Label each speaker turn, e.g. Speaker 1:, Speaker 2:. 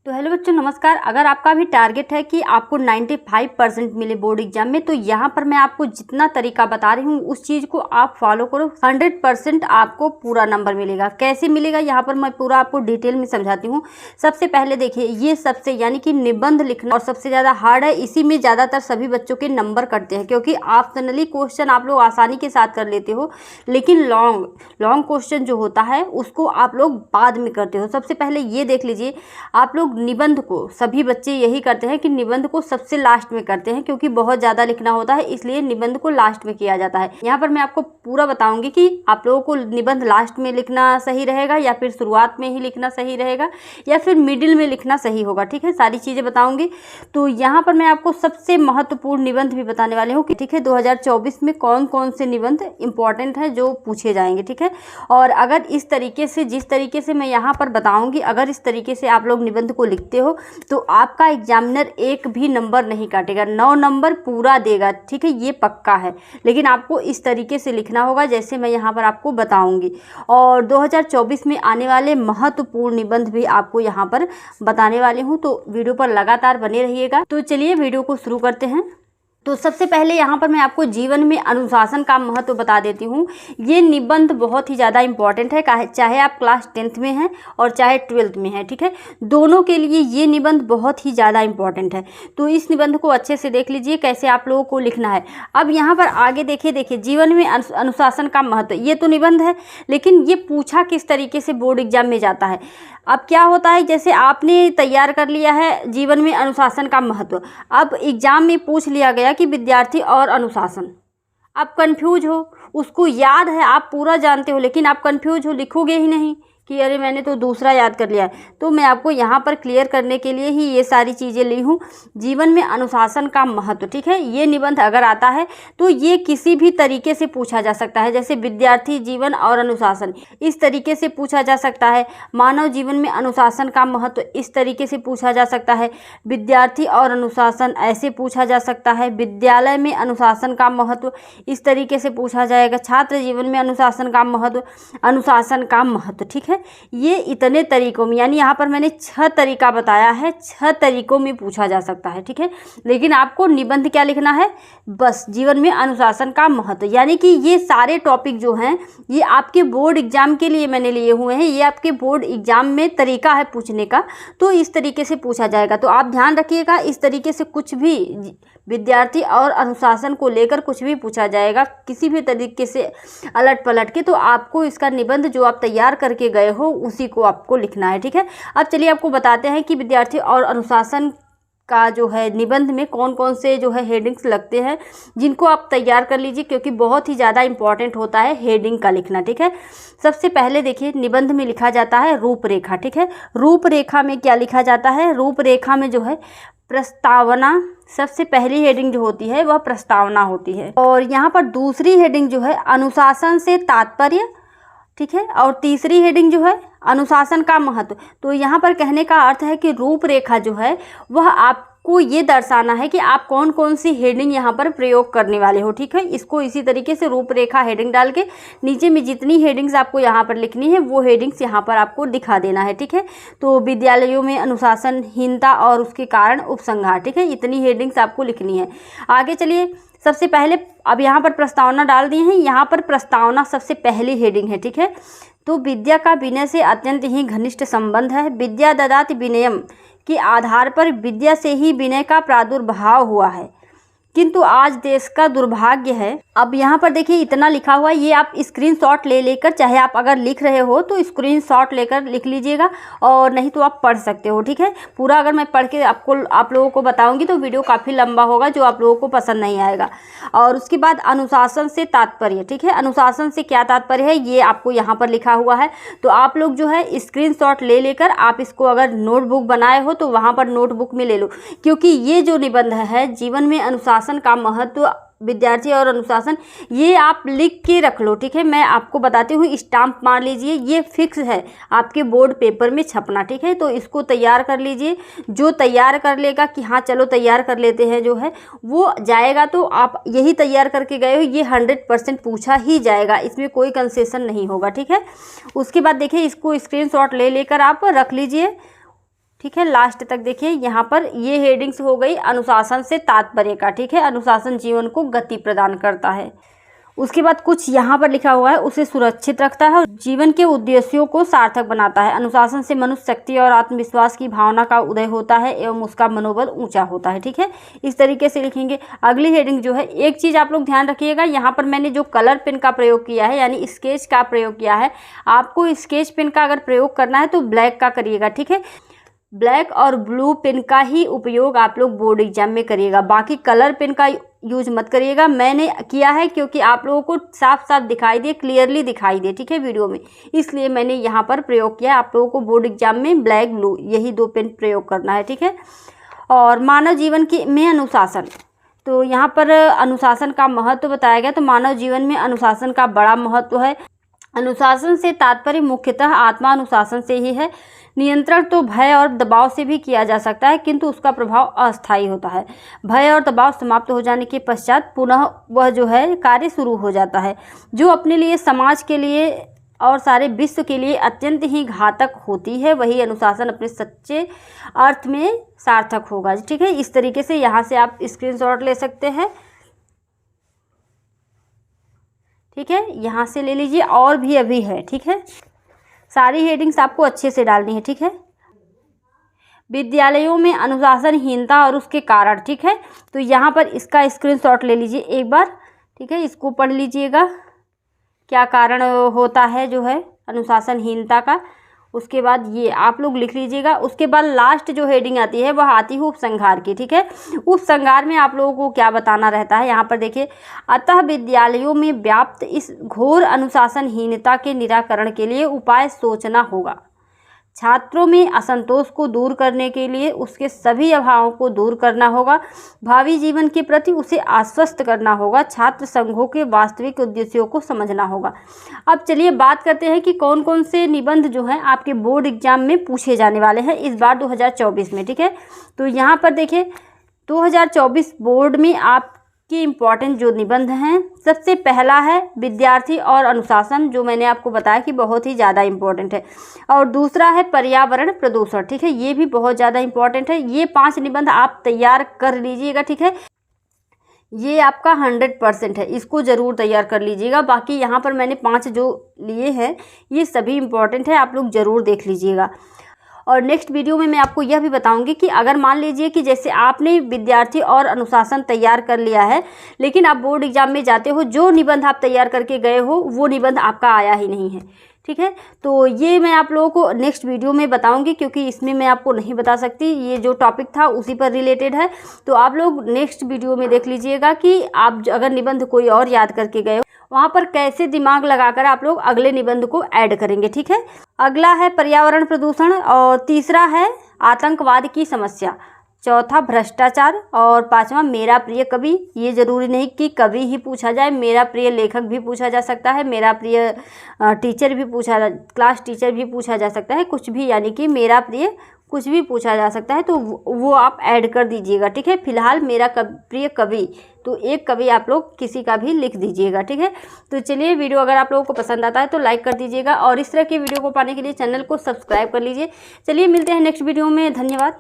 Speaker 1: तो हेलो बच्चों, नमस्कार। अगर आपका भी टारगेट है कि आपको 95% मिले बोर्ड एग्जाम में, तो यहाँ पर मैं आपको जितना तरीका बता रही हूँ उस चीज़ को आप फॉलो करो, 100% आपको पूरा नंबर मिलेगा। कैसे मिलेगा यहाँ पर मैं पूरा आपको डिटेल में समझाती हूँ। सबसे पहले देखिए, ये सबसे यानी कि निबंध लिखना और सबसे ज़्यादा हार्ड है। इसी में ज़्यादातर सभी बच्चों के नंबर कटते हैं, क्योंकि ऑप्शनली क्वेश्चन आप लोग आसानी के साथ कर लेते हो, लेकिन लॉन्ग क्वेश्चन जो होता है उसको आप लोग बाद में करते हो। सबसे पहले ये देख लीजिए, आप लोग निबंध को, सभी बच्चे यही करते हैं कि निबंध को सबसे लास्ट में करते हैं, क्योंकि बहुत ज़्यादा लिखना होता है, इसलिए निबंध को लास्ट में किया जाता है। यहाँ पर मैं आपको पूरा बताऊंगी कि आप लोगों को निबंध लास्ट में लिखना सही रहेगा या फिर शुरुआत में ही लिखना सही रहेगा या फिर मिडिल में लिखना सही होगा। ठीक है, सारी चीज़ें बताऊंगी। तो यहाँ पर मैं आपको सबसे महत्वपूर्ण निबंध भी बताने वाली हूँ कि ठीक है 2024 में कौन कौन से निबंध इंपॉर्टेंट है जो पूछे जाएंगे। ठीक है, और अगर इस तरीके से, जिस तरीके से मैं यहाँ पर बताऊंगी, अगर इस तरीके से आप लोग निबंध को लिखते हो तो आपका एग्जामिनर एक भी नंबर नहीं काटेगा, 9 नंबर पूरा देगा। ठीक है, ये पक्का है, लेकिन आपको इस तरीके से लिखना होगा जैसे मैं यहाँ पर आपको बताऊंगी। और 2024 में आने वाले महत्वपूर्ण निबंध भी आपको यहाँ पर बताने वाली हूँ, तो वीडियो पर लगातार बने रहिएगा। तो चलिए वीडियो को शुरू करते हैं। तो सबसे पहले यहाँ पर मैं आपको जीवन में अनुशासन का महत्व बता देती हूँ। ये निबंध बहुत ही ज़्यादा इंपॉर्टेंट है, चाहे आप क्लास 10th में हैं और चाहे 12th में हैं। ठीक है, दोनों के लिए ये निबंध बहुत ही ज़्यादा इंपॉर्टेंट है। तो इस निबंध को अच्छे से देख लीजिए कैसे आप लोगों को लिखना है। अब यहाँ पर आगे देखिए जीवन में अनुशासन का महत्व, ये तो निबंध है, लेकिन ये पूछा किस तरीके से बोर्ड एग्जाम में जाता है। अब क्या होता है, जैसे आपने तैयार कर लिया है जीवन में अनुशासन का महत्व, अब एग्जाम में पूछ लिया गया कि विद्यार्थी और अनुशासन, आप कंफ्यूज हो, उसको याद है, आप पूरा जानते हो, लेकिन आप कंफ्यूज हो, लिखोगे ही नहीं कि अरे मैंने तो दूसरा याद कर लिया है। तो मैं आपको यहाँ पर क्लियर करने के लिए ही ये सारी चीज़ें ली हूँ। जीवन में अनुशासन का महत्व, ठीक है, ये निबंध अगर आता है तो ये किसी भी तरीके से पूछा जा सकता है, जैसे विद्यार्थी जीवन और अनुशासन इस तरीके से पूछा जा सकता है, मानव जीवन में अनुशासन का महत्व इस तरीके से पूछा जा सकता है, विद्यार्थी और अनुशासन ऐसे पूछा जा सकता है, विद्यालय में अनुशासन का महत्व इस तरीके से पूछा जाएगा, छात्र जीवन में अनुशासन का महत्व। ठीक है, ये इतने तरीकों में, यानी यहाँ पर मैंने 6 तरीका बताया है, 6 तरीकों में पूछा जा सकता है। ठीक है, लेकिन आपको निबंध क्या लिखना है, बस जीवन में अनुशासन का महत्व। यानी कि ये सारे टॉपिक जो हैं ये आपके बोर्ड एग्जाम के लिए मैंने लिए हुए हैं, ये आपके बोर्ड एग्जाम में तरीका है पूछने का, तो इस तरीके से पूछा जाएगा। तो आप ध्यान रखिएगा, इस तरीके से कुछ भी विद्यार्थी और अनुशासन को लेकर कुछ भी पूछा जाएगा किसी भी तरीके से अलट पलट के, तो आपको इसका निबंध जो आप तैयार करके गए हो उसी को आपको लिखना है। ठीक है, अब चलिए आपको बताते हैं कि विद्यार्थी और अनुशासन का जो है निबंध में कौन कौन से जो है हेडिंग्स लगते हैं, जिनको आप तैयार कर लीजिए, क्योंकि बहुत ही ज़्यादा इंपॉर्टेंट होता है हेडिंग का लिखना। ठीक है, सबसे पहले देखिए निबंध में लिखा जाता है रूपरेखा। ठीक है, रूपरेखा में क्या लिखा जाता है, रूपरेखा में जो है प्रस्तावना, सबसे पहली हेडिंग जो होती है वह प्रस्तावना होती है, और यहाँ पर दूसरी हेडिंग जो है अनुशासन से तात्पर्य। ठीक है, और तीसरी हेडिंग जो है अनुशासन का महत्व। तो यहाँ पर कहने का अर्थ है कि रूपरेखा जो है वह आपको ये दर्शाना है कि आप कौन कौन सी हेडिंग यहाँ पर प्रयोग करने वाले हो। ठीक है, इसको इसी तरीके से रूपरेखा हेडिंग डाल के नीचे में जितनी हेडिंग्स आपको यहाँ पर लिखनी है वो हेडिंग्स यहाँ पर आपको दिखा देना है। ठीक है, तो विद्यालयों में अनुशासनहीनता और उसके कारण उपसंहार। ठीक है, इतनी हेडिंग्स आपको लिखनी है। आगे चलिए, सबसे पहले अब यहाँ पर प्रस्तावना डाल दी है, यहाँ पर प्रस्तावना सबसे पहली हेडिंग है। ठीक है, तो विद्या का विनय से अत्यंत ही घनिष्ठ संबंध है, विद्या ददाति विनयम के आधार पर विद्या से ही विनय का प्रादुर्भाव हुआ है, किंतु आज देश का दुर्भाग्य है। अब यहाँ पर देखिए इतना लिखा हुआ है, ये आप स्क्रीनशॉट ले लेकर, चाहे आप अगर लिख रहे हो तो स्क्रीनशॉट लेकर लिख लीजिएगा, और नहीं तो आप पढ़ सकते हो। ठीक है, पूरा अगर मैं पढ़ के आप लोगों को बताऊंगी तो वीडियो काफ़ी लंबा होगा, जो आप लोगों को पसंद नहीं आएगा। और उसके बाद अनुशासन से तात्पर्य। ठीक है, अनुशासन से क्या तात्पर्य है ये आपको यहाँ पर लिखा हुआ है, तो आप लोग जो है स्क्रीनशॉट ले लेकर आप इसको अगर नोटबुक बनाए हो तो वहाँ पर नोटबुक में ले लो, क्योंकि ये जो निबंध है जीवन में अनुशासन का महत्व, विद्यार्थी और अनुशासन, ये आप लिख के रख लो। ठीक है, मैं आपको बताती हूँ, स्टाम्प मार लीजिए, ये फिक्स है आपके बोर्ड पेपर में छपना। ठीक है, तो इसको तैयार कर लीजिए। जो तैयार कर लेगा कि हाँ चलो तैयार कर लेते हैं जो है वो जाएगा, तो आप यही तैयार करके गए हो, ये 100% पूछा ही जाएगा, इसमें कोई कंसेशन नहीं होगा। ठीक है, उसके बाद देखिए इसको स्क्रीनशॉट ले लेकर आप रख लीजिए। ठीक है, लास्ट तक देखिए। यहाँ पर ये हेडिंग्स हो गई अनुशासन से तात्पर्य का, ठीक है। अनुशासन जीवन को गति प्रदान करता है। उसके बाद कुछ यहाँ पर लिखा हुआ है, उसे सुरक्षित रखता है और जीवन के उद्देश्यों को सार्थक बनाता है। अनुशासन से मनुष्य शक्ति और आत्मविश्वास की भावना का उदय होता है एवं उसका मनोबल ऊंचा होता है, ठीक है। इस तरीके से लिखेंगे। अगली हेडिंग जो है, एक चीज़ आप लोग ध्यान रखिएगा, यहाँ पर मैंने जो कलर पेन का प्रयोग किया है यानी स्केच का प्रयोग किया है, आपको स्केच पेन का अगर प्रयोग करना है तो ब्लैक का करिएगा, ठीक है। ब्लैक और ब्लू पेन का ही उपयोग आप लोग बोर्ड एग्जाम में करिएगा, बाकी कलर पेन का यूज मत करिएगा। मैंने किया है क्योंकि आप लोगों को साफ साफ दिखाई दे, क्लियरली दिखाई दे, ठीक है, वीडियो में, इसलिए मैंने यहाँ पर प्रयोग किया। आप लोगों को बोर्ड एग्जाम में ब्लैक ब्लू यही 2 पेन प्रयोग करना है, ठीक है। और मानव जीवन में अनुशासन, तो यहाँ पर अनुशासन का महत्व बताया गया। तो मानव जीवन में अनुशासन का बड़ा महत्व है। अनुशासन से तात्पर्य मुख्यतः आत्मा अनुशासन से ही है। नियंत्रण तो भय और दबाव से भी किया जा सकता है, किंतु उसका प्रभाव अस्थायी होता है। भय और दबाव समाप्त हो जाने के पश्चात पुनः वह जो है कार्य शुरू हो जाता है, जो अपने लिए, समाज के लिए और सारे विश्व के लिए अत्यंत ही घातक होती है। वही अनुशासन अपने सच्चे अर्थ में सार्थक होगा, ठीक है। इस तरीके से यहाँ से आप स्क्रीनशॉट ले सकते हैं, ठीक है, यहाँ से ले लीजिए। और भी अभी है, ठीक है, सारी हेडिंग्स आपको अच्छे से डालनी है, ठीक है। विद्यालयों में अनुशासनहीनता और उसके कारण, ठीक है, तो यहाँ पर इसका स्क्रीनशॉट ले लीजिए एक बार, ठीक है, इसको पढ़ लीजिएगा क्या कारण होता है जो है अनुशासनहीनता का। उसके बाद ये आप लोग लिख लीजिएगा। उसके बाद लास्ट जो हेडिंग आती है वह आती है उपसंहार की, ठीक है। उपसंहार में आप लोगों को क्या बताना रहता है, यहाँ पर देखिए, अतः विद्यालयों में व्याप्त इस घोर अनुशासनहीनता के निराकरण के लिए उपाय सोचना होगा। छात्रों में असंतोष को दूर करने के लिए उसके सभी अभावों को दूर करना होगा। भावी जीवन के प्रति उसे आश्वस्त करना होगा। छात्र संघों के वास्तविक उद्देश्यों को समझना होगा। अब चलिए बात करते हैं कि कौन कौन से निबंध जो हैं आपके बोर्ड एग्जाम में पूछे जाने वाले हैं इस बार 2024 में, ठीक है। तो यहाँ पर देखिए 2024 बोर्ड में आप की इम्पॉर्टेंट जो निबंध हैं, सबसे पहला है विद्यार्थी और अनुशासन, जो मैंने आपको बताया कि बहुत ही ज़्यादा इम्पॉर्टेंट है। और दूसरा है पर्यावरण प्रदूषण, ठीक है, ये भी बहुत ज़्यादा इम्पॉर्टेंट है। ये 5 निबंध आप तैयार कर लीजिएगा, ठीक है। ये आपका 100% है, इसको ज़रूर तैयार कर लीजिएगा। बाकी यहाँ पर मैंने 5 जो लिए हैं ये सभी इम्पॉर्टेंट है, आप लोग ज़रूर देख लीजिएगा। और नेक्स्ट वीडियो में मैं आपको यह भी बताऊंगी कि अगर मान लीजिए कि जैसे आपने विद्यार्थी और अनुशासन तैयार कर लिया है, लेकिन आप बोर्ड एग्जाम में जाते हो, जो निबंध आप तैयार करके गए हो वो निबंध आपका आया ही नहीं है, ठीक है। तो ये मैं आप लोगों को नेक्स्ट वीडियो में बताऊंगी, क्योंकि इसमें मैं आपको नहीं बता सकती, ये जो टॉपिक था उसी पर रिलेटेड है। तो आप लोग नेक्स्ट वीडियो में देख लीजिएगा कि आप अगर निबंध कोई और याद करके गए हो, वहाँ पर कैसे दिमाग लगाकर आप लोग अगले निबंध को ऐड करेंगे, ठीक है। अगला है पर्यावरण प्रदूषण, और तीसरा है आतंकवाद की समस्या, चौथा भ्रष्टाचार, और पांचवा मेरा प्रिय कवि। ये जरूरी नहीं कि कवि ही पूछा जाए, मेरा प्रिय लेखक भी पूछा जा सकता है, मेरा प्रिय टीचर भी क्लास टीचर भी पूछा जा सकता है, कुछ भी, यानी कि मेरा प्रिय कुछ भी पूछा जा सकता है, तो वो आप ऐड कर दीजिएगा, ठीक है। फिलहाल मेरा प्रिय कवि, तो एक कवि आप लोग किसी का भी लिख दीजिएगा, ठीक है। तो चलिए, वीडियो अगर आप लोगों को पसंद आता है तो लाइक कर दीजिएगा, और इस तरह की वीडियो को पाने के लिए चैनल को सब्सक्राइब कर लीजिए। चलिए मिलते हैं नेक्स्ट वीडियो में, धन्यवाद।